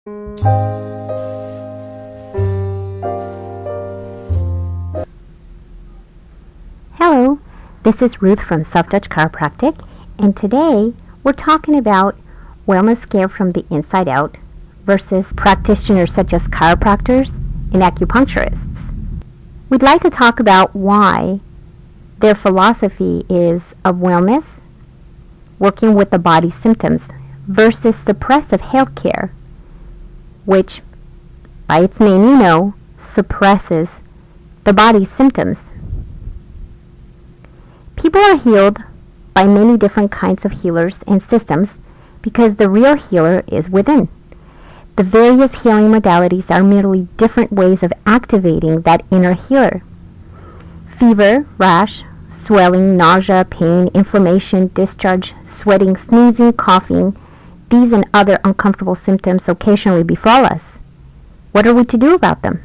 Hello, this is Ruth from Northidge Chiropractic, and today we're talking about wellness care from the inside out versus practitioners such as chiropractors and acupuncturists. We'd like to talk about why their philosophy is of wellness, working with the body's symptoms, versus suppressive healthcare, which, by its name suppresses the body's symptoms. People are healed by many different kinds of healers and systems because the real healer is within. The various healing modalities are merely different ways of activating that inner healer. Fever, rash, swelling, nausea, pain, inflammation, discharge, sweating, sneezing, coughing, these and other uncomfortable symptoms occasionally befall us. What are we to do about them?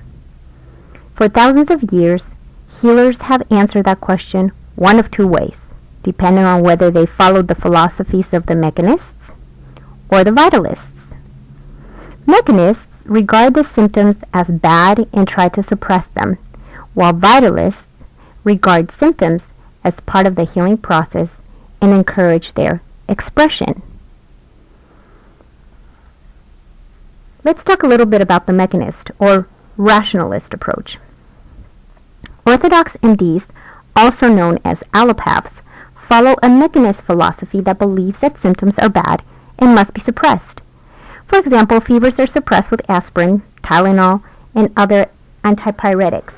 For thousands of years, healers have answered that question one of two ways, depending on whether they followed the philosophies of the mechanists or the vitalists. Mechanists regard the symptoms as bad and try to suppress them, while vitalists regard symptoms as part of the healing process and encourage their expression. Let's talk a little bit about the mechanist or rationalist approach. Orthodox MDs, also known as allopaths, follow a mechanist philosophy that believes that symptoms are bad and must be suppressed. For example, fevers are suppressed with aspirin, Tylenol, and other antipyretics.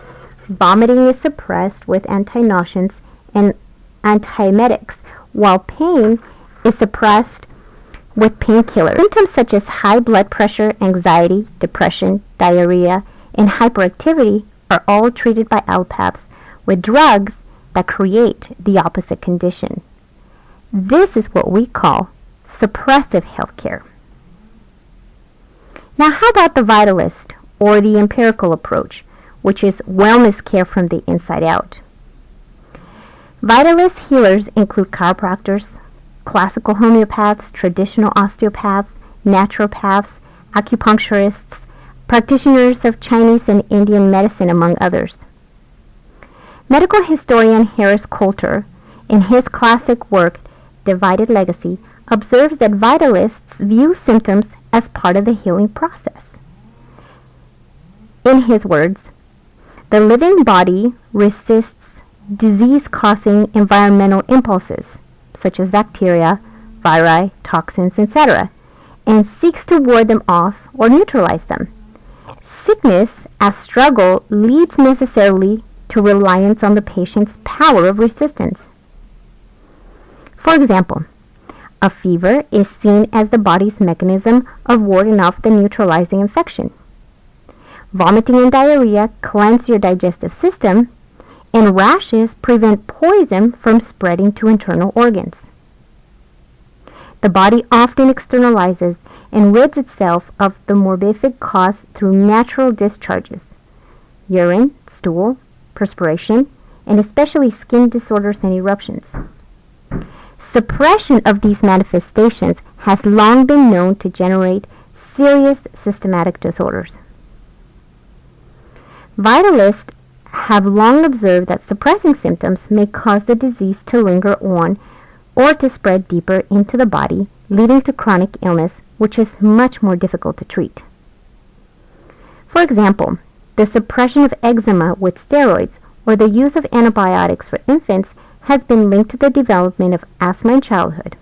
Vomiting is suppressed with anti-nauseants and antiemetics, while pain is suppressed with painkillers. Symptoms such as high blood pressure, anxiety, depression, diarrhea, and hyperactivity are all treated by allopaths with drugs that create the opposite condition. This is what we call suppressive healthcare. Now, how about the vitalist or the empirical approach, which is wellness care from the inside out? Vitalist healers include chiropractors, classical homeopaths, traditional osteopaths, naturopaths, acupuncturists, practitioners of Chinese and Indian medicine, among others. Medical historian Harris Coulter, in his classic work, Divided Legacy, observes that vitalists view symptoms as part of the healing process. In his words, the living body resists disease-causing environmental impulses, such as bacteria, viri, toxins, etc., and seeks to ward them off or neutralize them. Sickness as struggle leads necessarily to reliance on the patient's power of resistance. For example, a fever is seen as the body's mechanism of warding off the neutralizing infection. Vomiting and diarrhea cleanse your digestive system, and rashes prevent poison from spreading to internal organs. The body often externalizes and rids itself of the morbific cause through natural discharges, urine, stool, perspiration, and especially skin disorders and eruptions. Suppression of these manifestations has long been known to generate serious systematic disorders. Vitalists have long observed that suppressing symptoms may cause the disease to linger on or to spread deeper into the body, leading to chronic illness, which is much more difficult to treat. For example, the suppression of eczema with steroids or the use of antibiotics for infants has been linked to the development of asthma in childhood.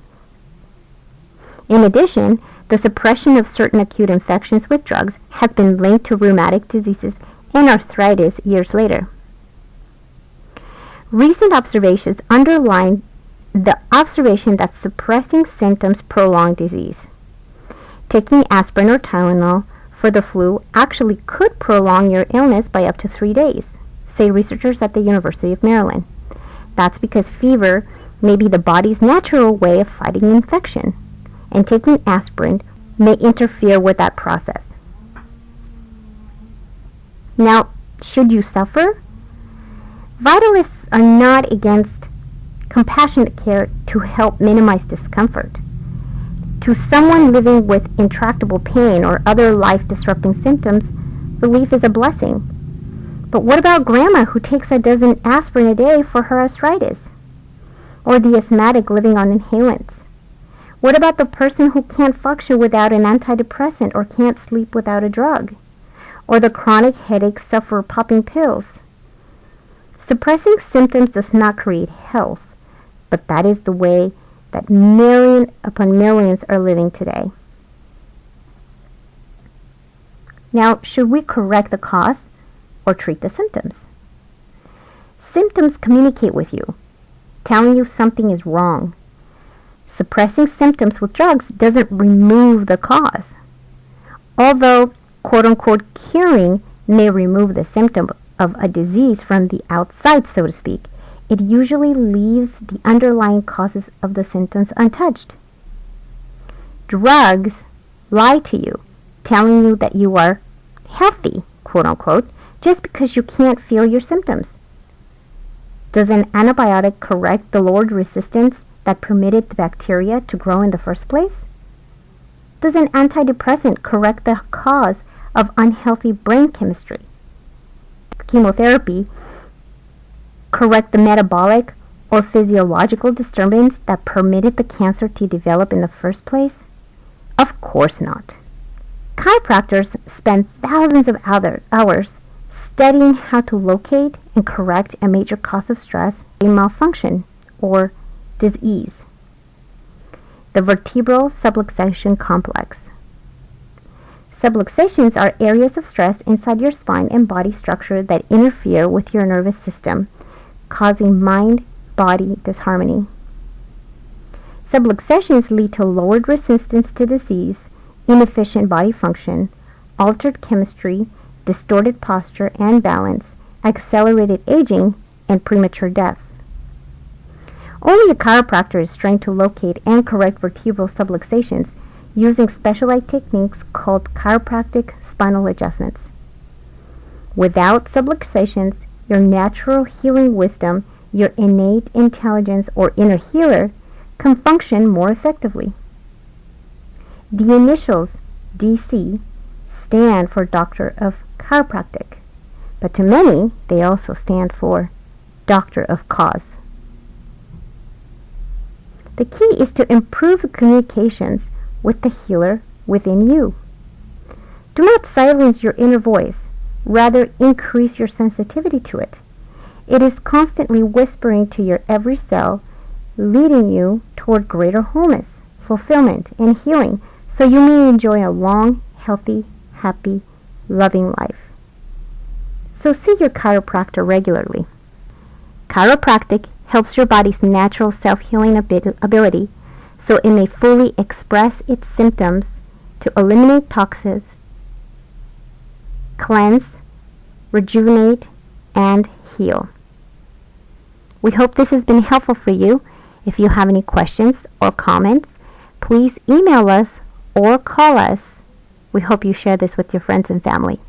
In addition, the suppression of certain acute infections with drugs has been linked to rheumatic diseases and arthritis years later. Recent observations underline the observation that suppressing symptoms prolong disease. Taking aspirin or Tylenol for the flu actually could prolong your illness by up to 3 days, say researchers at the University of Maryland. That's because fever may be the body's natural way of fighting infection, and taking aspirin may interfere with that process. Now, should you suffer? Vitalists are not against compassionate care to help minimize discomfort. To someone living with intractable pain or other life-disrupting symptoms, relief is a blessing. But what about grandma who takes a dozen aspirin a day for her arthritis? Or the asthmatic living on inhalants? What about the person who can't function without an antidepressant or can't sleep without a drug? Or the chronic headache sufferer popping pills? Suppressing symptoms does not create health, but that is the way that million upon millions are living today. Now, should we correct the cause or treat the symptoms? Symptoms communicate with you, telling you something is wrong. Suppressing symptoms with drugs doesn't remove the cause. Although, quote-unquote, curing may remove the symptom of a disease from the outside, so to speak, it usually leaves the underlying causes of the symptoms untouched. Drugs lie to you, telling you that you are healthy, quote-unquote, just because you can't feel your symptoms. Does an antibiotic correct the lowered resistance that permitted the bacteria to grow in the first place? Does an antidepressant correct the cause of unhealthy brain chemistry? Chemotherapy correct the metabolic or physiological disturbance that permitted the cancer to develop in the first place? Of course not. Chiropractors spend thousands of hours studying how to locate and correct a major cause of stress, a malfunction, or disease. The vertebral subluxation complex. Subluxations are areas of stress inside your spine and body structure that interfere with your nervous system, causing mind-body disharmony. Subluxations lead to lowered resistance to disease, inefficient body function, altered chemistry, distorted posture and balance, accelerated aging, and premature death. Only a chiropractor is trained to locate and correct vertebral subluxations using specialized techniques called chiropractic spinal adjustments. Without subluxations, your natural healing wisdom, your innate intelligence or inner healer can function more effectively. The initials DC stand for Doctor of Chiropractic, but to many they also stand for Doctor of Cause. The key is to improve the communications with the healer within you. Do not silence your inner voice, rather increase your sensitivity to it. It is constantly whispering to your every cell, leading you toward greater wholeness, fulfillment, and healing, so you may enjoy a long, healthy, happy, loving life. So see your chiropractor regularly. Chiropractic helps your body's natural self-healing ability so it may fully express its symptoms to eliminate toxins, cleanse, rejuvenate, and heal. We hope this has been helpful for you. If you have any questions or comments, please email us or call us. We hope you share this with your friends and family.